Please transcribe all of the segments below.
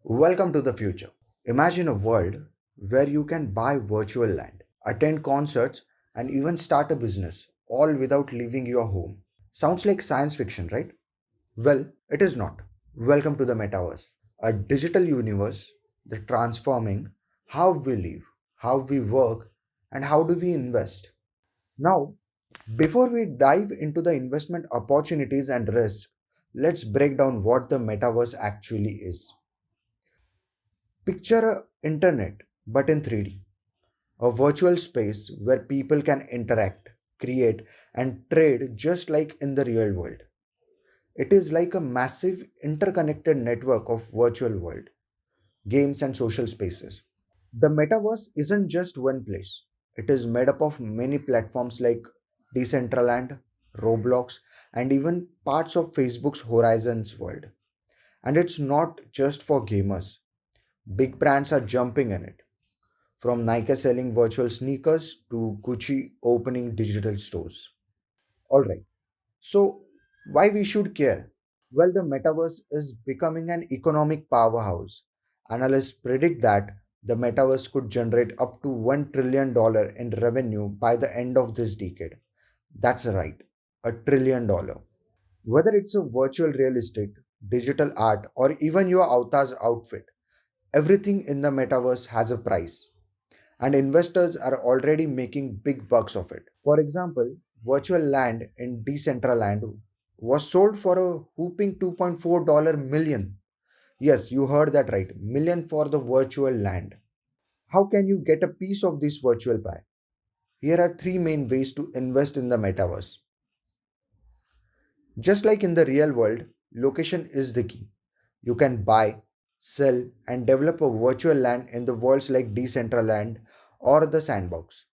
Welcome to the future. Imagine a world where you can buy virtual land, attend concerts, and even start a business, all without leaving your home. Sounds like science fiction, right? Well, it is not. Welcome to the Metaverse, a digital universe that transforming how we live, how we work, and how do we invest. Now, before we dive into the investment opportunities and risks, let's break down what the Metaverse actually is. Picture a internet but in 3D, a virtual space where people can interact, create and trade just like in the real world. It is like a massive interconnected network of virtual world, games and social spaces. The metaverse isn't just one place. It is made up of many platforms like Decentraland, Roblox and even parts of Facebook's Horizons world. And it's not just for gamers. Big brands are jumping in it, from Nike selling virtual sneakers to Gucci opening digital stores. All right. So, why we should care? Well, the metaverse is becoming an economic powerhouse. Analysts predict that the metaverse could generate up to $1 trillion in revenue by the end of this decade. That's right, $1 trillion. Whether it's a virtual real estate, digital art, or even your avatar's outfit, everything in the metaverse has a price, and investors are already making big bucks of it. For example, virtual land in Decentraland was sold for a whooping $2.4 million. Yes, you heard that right. Million for the virtual land. How can you get a piece of this virtual pie? Here are three main ways to invest in the metaverse. Just like in the real world, location is the key. You can buy, sell, and develop a virtual land in the worlds like Decentraland or the Sandbox.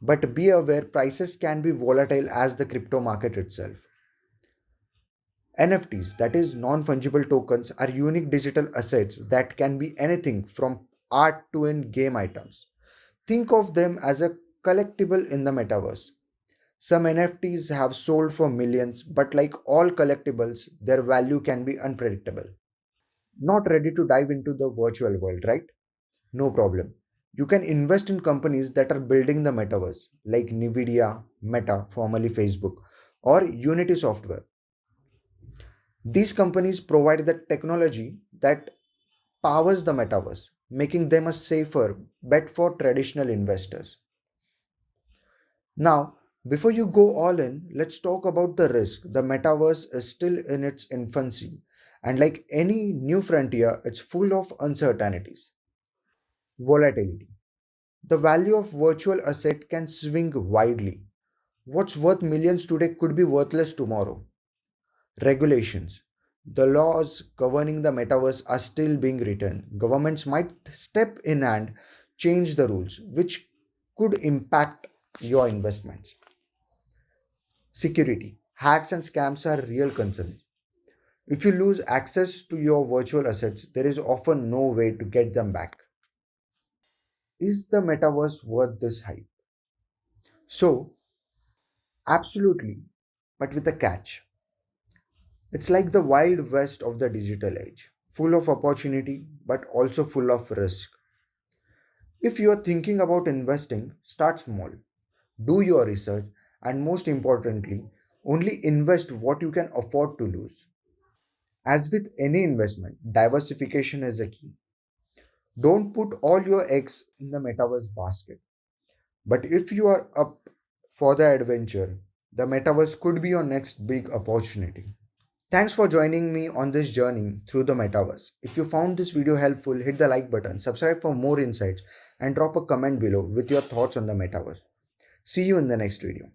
But be aware prices can be volatile as the crypto market itself. NFTs, that is non fungible tokens, are unique digital assets that can be anything from art to in game items. Think of them as a collectible in the metaverse. Some NFTs have sold for millions, but like all collectibles, their value can be unpredictable. Not ready to dive into the virtual world, right? No problem. You can invest in companies that are building the metaverse, like Nvidia, Meta, formerly Facebook, or Unity Software. These companies provide the technology that powers the metaverse, making them a safer bet for traditional investors. Now, before you go all in, let's talk about the risk. The metaverse is still in its infancy, and like any new frontier, it's full of uncertainties. Volatility. The value of virtual asset can swing widely. What's worth millions today could be worthless tomorrow. Regulations. The laws governing the metaverse are still being written. Governments might step in and change the rules, which could impact your investments. Security. Hacks and scams are real concerns. If you lose access to your virtual assets, there is often no way to get them back. Is the metaverse worth this hype? So, absolutely, but with a catch. It's like the wild west of the digital age, full of opportunity but also full of risk. If you are thinking about investing, start small, do your research, and most importantly, only invest what you can afford to lose. As with any investment, diversification is a key. Don't put all your eggs in the metaverse basket. But if you are up for the adventure, the metaverse could be your next big opportunity. Thanks for joining me on this journey through the metaverse. If you found this video helpful, hit the like button, subscribe for more insights, and drop a comment below with your thoughts on the metaverse. See you in the next video.